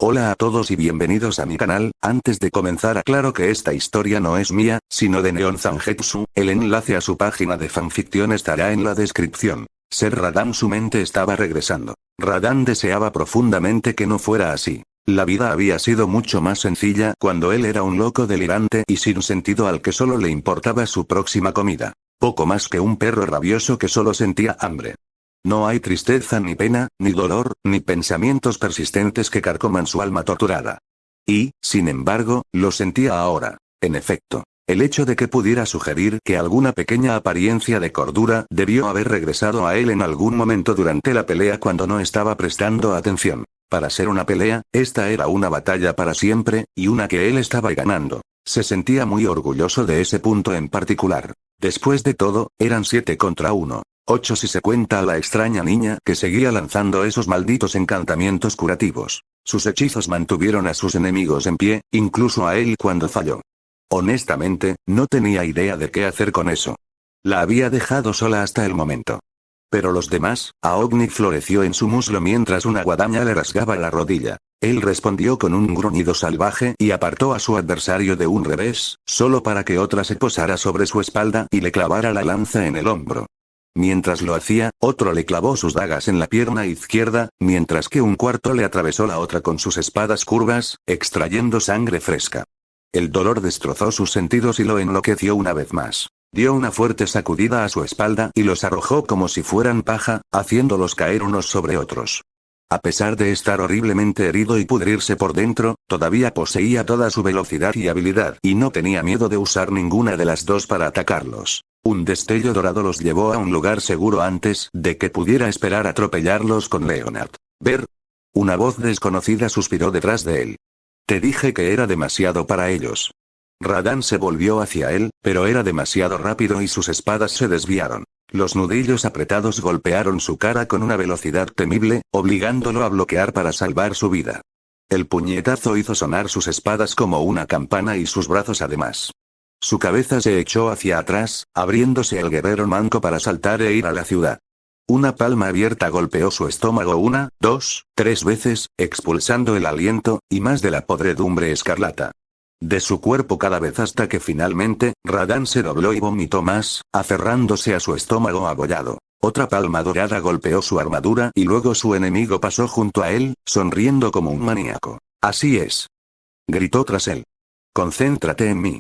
Hola a todos y bienvenidos a mi canal. Antes de comenzar aclaro que esta historia no es mía, sino de Neon Zangetsu. El enlace a su página de fanficción estará en la descripción. Ser Radan, su mente estaba regresando. Radan deseaba profundamente que no fuera así. La vida había sido mucho más sencilla cuando él era un loco delirante y sin sentido al que solo le importaba su próxima comida. Poco más que un perro rabioso que solo sentía hambre. No hay tristeza ni pena, ni dolor, ni pensamientos persistentes que carcoman su alma torturada. Y, sin embargo, lo sentía ahora. En efecto, el hecho de que pudiera sugerir que alguna pequeña apariencia de cordura debió haber regresado a él en algún momento durante la pelea cuando no estaba prestando atención. Para ser una pelea, esta era una batalla para siempre, y una que él estaba ganando. Se sentía muy orgulloso de ese punto en particular. Después de todo, eran 7 contra 1. 8 si se cuenta a la extraña niña que seguía lanzando esos malditos encantamientos curativos. Sus hechizos mantuvieron a sus enemigos en pie, incluso a él cuando falló. Honestamente, no tenía idea de qué hacer con eso. La había dejado sola hasta el momento. Pero los demás, Aogni floreció en su muslo mientras una guadaña le rasgaba la rodilla. Él respondió con un gruñido salvaje y apartó a su adversario de un revés, solo para que otra se posara sobre su espalda y le clavara la lanza en el hombro. Mientras lo hacía, otro le clavó sus dagas en la pierna izquierda, mientras que un cuarto le atravesó la otra con sus espadas curvas, extrayendo sangre fresca. El dolor destrozó sus sentidos y lo enloqueció una vez más. Dio una fuerte sacudida a su espalda y los arrojó como si fueran paja, haciéndolos caer unos sobre otros. A pesar de estar horriblemente herido y pudrirse por dentro, todavía poseía toda su velocidad y habilidad, y no tenía miedo de usar ninguna de las dos para atacarlos. Un destello dorado los llevó a un lugar seguro antes de que pudiera esperar atropellarlos con Leonard. Ver. Una voz desconocida suspiró detrás de él. Te dije que era demasiado para ellos. Radan se volvió hacia él, pero era demasiado rápido y sus espadas se desviaron. Los nudillos apretados golpearon su cara con una velocidad temible, obligándolo a bloquear para salvar su vida. El puñetazo hizo sonar sus espadas como una campana y sus brazos además. Su cabeza se echó hacia atrás, abriéndose el guerrero manco para saltar e ir a la ciudad. Una palma abierta golpeó su estómago 1, 2, 3 veces, expulsando el aliento, y más de la podredumbre escarlata. De su cuerpo cada vez hasta que finalmente, Radan se dobló y vomitó más, aferrándose a su estómago abollado. Otra palma dorada golpeó su armadura y luego su enemigo pasó junto a él, sonriendo como un maníaco. Así es. Gritó tras él. Concéntrate en mí.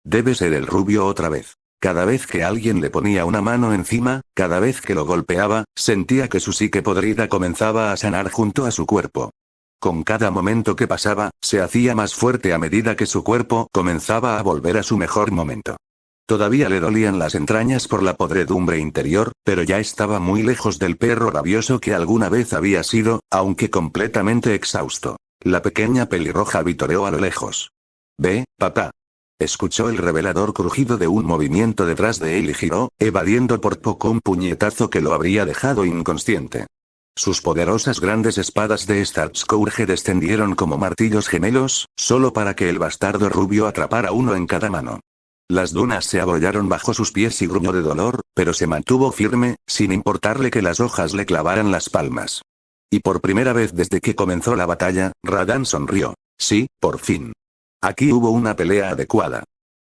Debe ser el rubio otra vez. Cada vez que alguien le ponía una mano encima, cada vez que lo golpeaba, sentía que su psique podrida comenzaba a sanar junto a su cuerpo. Con cada momento que pasaba, se hacía más fuerte a medida que su cuerpo comenzaba a volver a su mejor momento. Todavía le dolían las entrañas por la podredumbre interior, pero ya estaba muy lejos del perro rabioso que alguna vez había sido, aunque completamente exhausto. La pequeña pelirroja vitoreó a lo lejos. Ve, papá. Escuchó el revelador crujido de un movimiento detrás de él y giró, evadiendo por poco un puñetazo que lo habría dejado inconsciente. Sus poderosas grandes espadas de Starscourge descendieron como martillos gemelos, solo para que el bastardo rubio atrapara uno en cada mano. Las dunas se abollaron bajo sus pies y gruñó de dolor, pero se mantuvo firme, sin importarle que las hojas le clavaran las palmas. Y por primera vez desde que comenzó la batalla, Radan sonrió. Sí, por fin. Aquí hubo una pelea adecuada.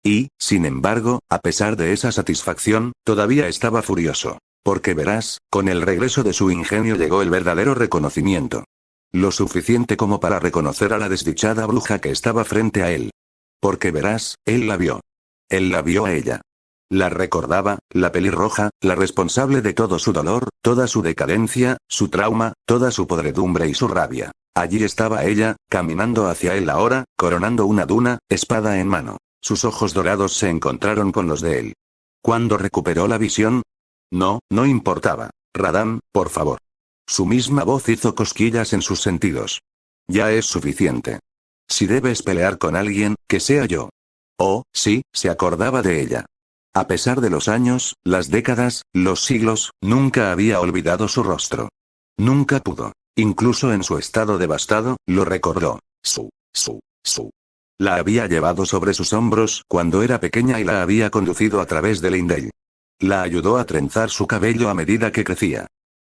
Y, sin embargo, a pesar de esa satisfacción, todavía estaba furioso. Porque verás, con el regreso de su ingenio llegó el verdadero reconocimiento. Lo suficiente como para reconocer a la desdichada bruja que estaba frente a él. Porque verás, él la vio. Él la vio a ella. La recordaba, la pelirroja, la responsable de todo su dolor, toda su decadencia, su trauma, toda su podredumbre y su rabia. Allí estaba ella, caminando hacia él ahora, coronando una duna, espada en mano. Sus ojos dorados se encontraron con los de él. ¿Cuándo recuperó la visión? No, no importaba. Radan, por favor. Su misma voz hizo cosquillas en sus sentidos. Ya es suficiente. Si debes pelear con alguien, que sea yo. Oh, sí, se acordaba de ella. A pesar de los años, las décadas, los siglos, nunca había olvidado su rostro. Nunca pudo. Incluso en su estado devastado, lo recordó. Su. La había llevado sobre sus hombros cuando era pequeña y la había conducido a través de Lindale. La ayudó a trenzar su cabello a medida que crecía.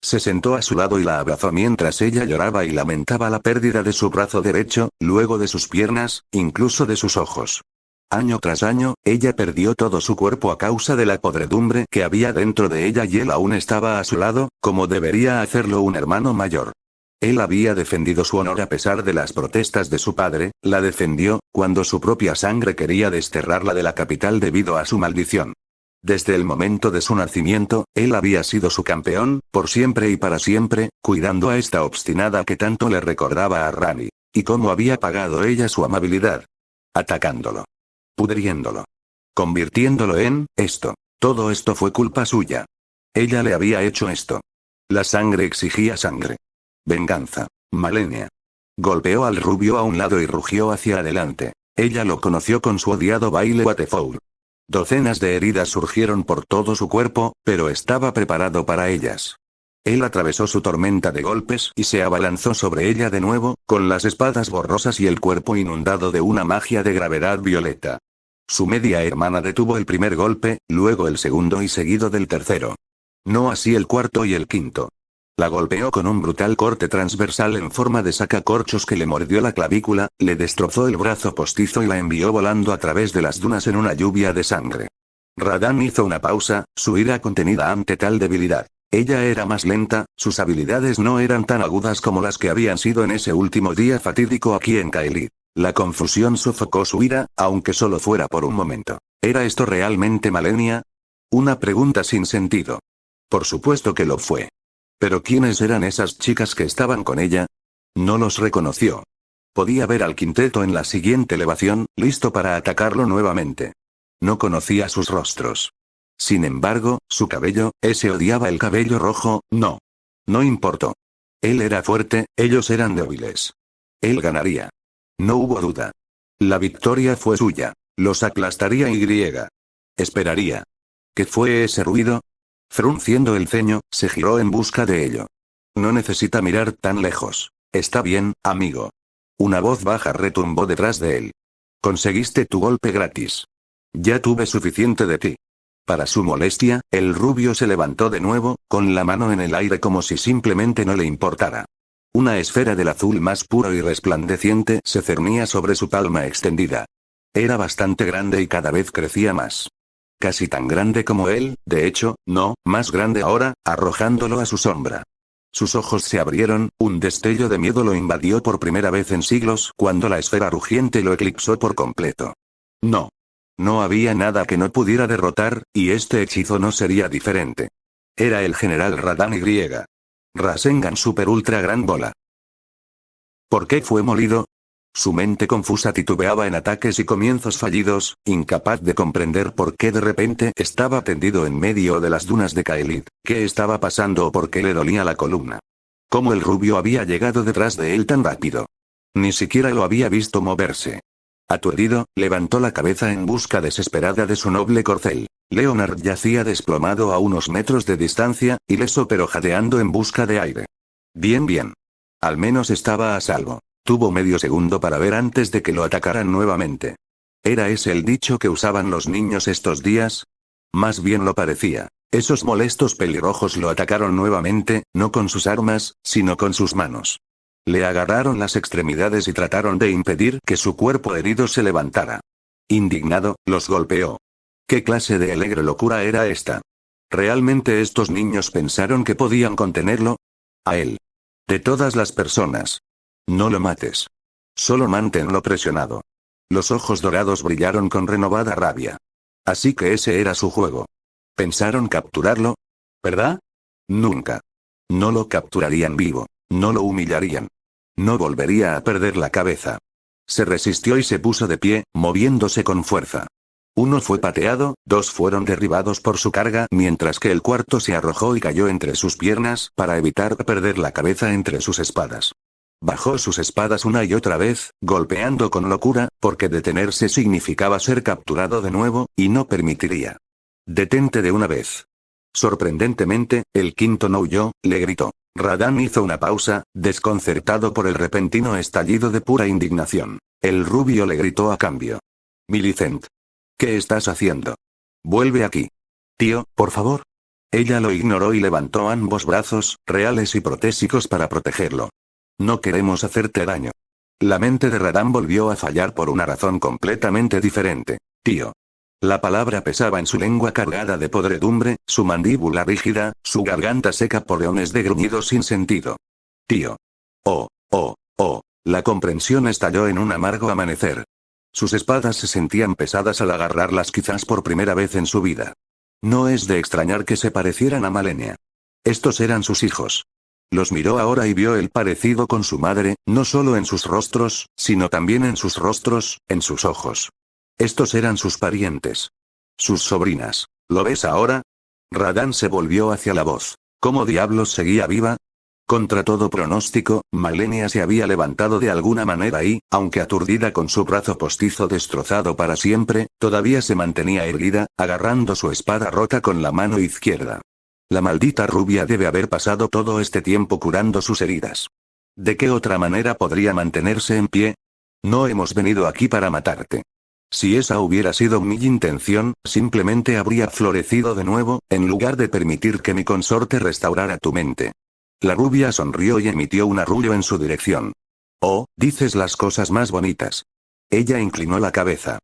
Se sentó a su lado y la abrazó mientras ella lloraba y lamentaba la pérdida de su brazo derecho, luego de sus piernas, incluso de sus ojos. Año tras año, ella perdió todo su cuerpo a causa de la podredumbre que había dentro de ella y él aún estaba a su lado, como debería hacerlo un hermano mayor. Él había defendido su honor a pesar de las protestas de su padre, la defendió, cuando su propia sangre quería desterrarla de la capital debido a su maldición. Desde el momento de su nacimiento, él había sido su campeón, por siempre y para siempre, cuidando a esta obstinada que tanto le recordaba a Rani. ¿Y cómo había pagado ella su amabilidad? Atacándolo. Pudriéndolo. Convirtiéndolo en, esto. Todo esto fue culpa suya. Ella le había hecho esto. La sangre exigía sangre. Venganza. Malenia. Golpeó al rubio a un lado y rugió hacia adelante. Ella lo conoció con su odiado baile Waterfowl. Docenas de heridas surgieron por todo su cuerpo, pero estaba preparado para ellas. Él atravesó su tormenta de golpes y se abalanzó sobre ella de nuevo, con las espadas borrosas y el cuerpo inundado de una magia de gravedad violeta. Su media hermana detuvo el primer golpe, luego el segundo y seguido del tercero. No así el cuarto y el quinto. La golpeó con un brutal corte transversal en forma de sacacorchos que le mordió la clavícula, le destrozó el brazo postizo y la envió volando a través de las dunas en una lluvia de sangre. Radahn hizo una pausa, su ira contenida ante tal debilidad. Ella era más lenta, sus habilidades no eran tan agudas como las que habían sido en ese último día fatídico aquí en Caelid. La confusión sofocó su ira, aunque solo fuera por un momento. ¿Era esto realmente Malenia? Una pregunta sin sentido. Por supuesto que lo fue. ¿Pero quiénes eran esas chicas que estaban con ella? No los reconoció. Podía ver al quinteto en la siguiente elevación, listo para atacarlo nuevamente. No conocía sus rostros. Sin embargo, su cabello, ese odiaba el cabello rojo, no. No importó. Él era fuerte, ellos eran débiles. Él ganaría. No hubo duda. La victoria fue suya. Los aplastaría y esperaría. ¿Qué fue ese ruido? Frunciendo el ceño, se giró en busca de ello. No necesita mirar tan lejos. Está bien, amigo. Una voz baja retumbó detrás de él. Conseguiste tu golpe gratis. Ya tuve suficiente de ti. Para su molestia, el rubio se levantó de nuevo, con la mano en el aire como si simplemente no le importara. Una esfera del azul más puro y resplandeciente se cernía sobre su palma extendida. Era bastante grande y cada vez crecía más. Casi tan grande como él, de hecho, no, más grande ahora, arrojándolo a su sombra. Sus ojos se abrieron, un destello de miedo lo invadió por primera vez en siglos cuando la esfera rugiente lo eclipsó por completo. No. No había nada que no pudiera derrotar, y este hechizo no sería diferente. Era el general Radahn Y. Rasengan Super Ultra Gran Bola. ¿Por qué fue molido? Su mente confusa titubeaba en ataques y comienzos fallidos, incapaz de comprender por qué de repente estaba tendido en medio de las dunas de Caelid, qué estaba pasando o por qué le dolía la columna. ¿Cómo el rubio había llegado detrás de él tan rápido? Ni siquiera lo había visto moverse. Aturdido, levantó la cabeza en busca desesperada de su noble corcel. Leonard yacía desplomado a unos metros de distancia, ileso pero jadeando en busca de aire. Bien. Al menos estaba a salvo. Tuvo medio segundo para ver antes de que lo atacaran nuevamente. ¿Era ese el dicho que usaban los niños estos días? Más bien lo parecía. Esos molestos pelirrojos lo atacaron nuevamente, no con sus armas, sino con sus manos. Le agarraron las extremidades y trataron de impedir que su cuerpo herido se levantara. Indignado, los golpeó. ¿Qué clase de alegre locura era esta? ¿Realmente estos niños pensaron que podían contenerlo? A él. De todas las personas. No lo mates. Solo manténlo presionado. Los ojos dorados brillaron con renovada rabia. Así que ese era su juego. ¿Pensaron capturarlo? ¿Verdad? Nunca. No lo capturarían vivo. No lo humillarían. No volvería a perder la cabeza. Se resistió y se puso de pie, moviéndose con fuerza. Uno fue pateado, dos fueron derribados por su carga, mientras que el cuarto se arrojó y cayó entre sus piernas, para evitar perder la cabeza entre sus espadas. Bajó sus espadas una y otra vez, golpeando con locura, porque detenerse significaba ser capturado de nuevo, y no permitiría. Detente de una vez. Sorprendentemente, el quinto no huyó, le gritó. Radahn hizo una pausa, desconcertado por el repentino estallido de pura indignación. El rubio le gritó a cambio. Millicent. ¿Qué estás haciendo? Vuelve aquí. Tío, por favor. Ella lo ignoró y levantó ambos brazos, reales y protésicos para protegerlo. No queremos hacerte daño. La mente de Radam volvió a fallar por una razón completamente diferente. Tío. La palabra pesaba en su lengua cargada de podredumbre, su mandíbula rígida, su garganta seca por leones de gruñidos sin sentido. Tío. Oh, oh, oh. La comprensión estalló en un amargo amanecer. Sus espadas se sentían pesadas al agarrarlas quizás por primera vez en su vida. No es de extrañar que se parecieran a Malenia. Estos eran sus hijos. Los miró ahora y vio el parecido con su madre, no solo en sus rostros, sino también en sus rostros, en sus ojos. Estos eran sus parientes. Sus sobrinas. ¿Lo ves ahora? Radam se volvió hacia la voz. ¿Cómo diablos seguía viva? Contra todo pronóstico, Malenia se había levantado de alguna manera y, aunque aturdida con su brazo postizo destrozado para siempre, todavía se mantenía erguida, agarrando su espada rota con la mano izquierda. La maldita rubia debe haber pasado todo este tiempo curando sus heridas. ¿De qué otra manera podría mantenerse en pie? No hemos venido aquí para matarte. Si esa hubiera sido mi intención, simplemente habría florecido de nuevo, en lugar de permitir que mi consorte restaurara tu mente. La rubia sonrió y emitió un arrullo en su dirección. Oh, dices las cosas más bonitas. Ella inclinó la cabeza.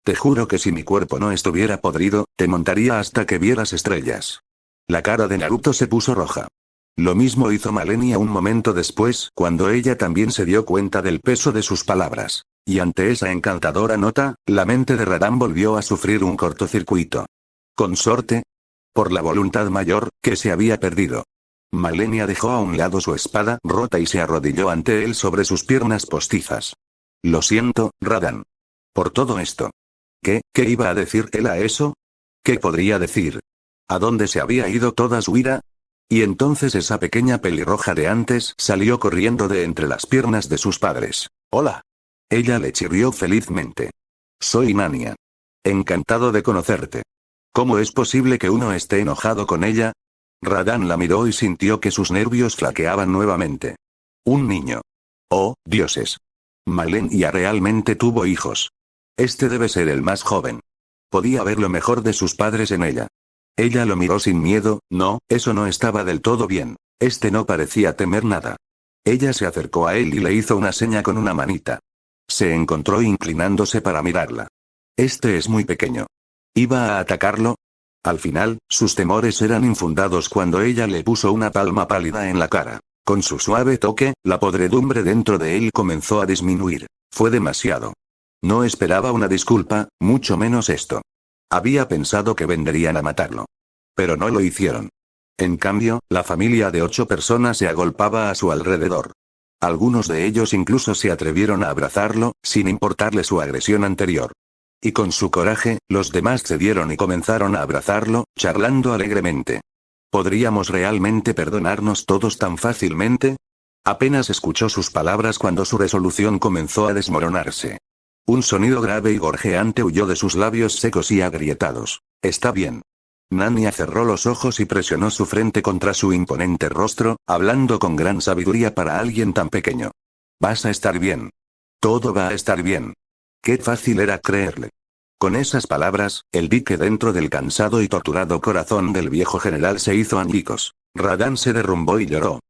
Te juro que si mi cuerpo no estuviera podrido, te montaría hasta que vieras estrellas. La cara de Naruto se puso roja. Lo mismo hizo Malenia un momento después, cuando ella también se dio cuenta del peso de sus palabras. Y ante esa encantadora nota, la mente de Radam volvió a sufrir un cortocircuito. ¿Consorte? Por la voluntad mayor, que se había perdido. Malenia dejó a un lado su espada rota y se arrodilló ante él sobre sus piernas postizas. Lo siento, Radam. Por todo esto. ¿Qué iba a decir él a eso? ¿Qué podría decir? ¿A dónde se había ido toda su ira? Y entonces esa pequeña pelirroja de antes salió corriendo de entre las piernas de sus padres. Hola. Ella le chirrió felizmente. Soy Nania. Encantado de conocerte. ¿Cómo es posible que uno esté enojado con ella? Radam la miró y sintió que sus nervios flaqueaban nuevamente. Un niño. Oh, dioses. Malenia realmente tuvo hijos. Este debe ser el más joven. Podía ver lo mejor de sus padres en ella. Ella lo miró sin miedo, no, eso no estaba del todo bien. Este no parecía temer nada. Ella se acercó a él y le hizo una seña con una manita. Se encontró inclinándose para mirarla. Este es muy pequeño. ¿Iba a atacarlo? Al final, sus temores eran infundados cuando ella le puso una palma pálida en la cara. Con su suave toque, la podredumbre dentro de él comenzó a disminuir. Fue demasiado. No esperaba una disculpa, mucho menos esto. Había pensado que vendrían a matarlo. Pero no lo hicieron. En cambio, la familia de 8 personas se agolpaba a su alrededor. Algunos de ellos incluso se atrevieron a abrazarlo, sin importarle su agresión anterior. Y con su coraje, los demás cedieron y comenzaron a abrazarlo, charlando alegremente. ¿Podríamos realmente perdonarnos todos tan fácilmente? Apenas escuchó sus palabras cuando su resolución comenzó a desmoronarse. Un sonido grave y gorjeante huyó de sus labios secos y agrietados. Está bien. Nania cerró los ojos y presionó su frente contra su imponente rostro, hablando con gran sabiduría para alguien tan pequeño. Vas a estar bien. Todo va a estar bien. Qué fácil era creerle. Con esas palabras, el dique dentro del cansado y torturado corazón del viejo general se hizo añicos. Radam se derrumbó y lloró.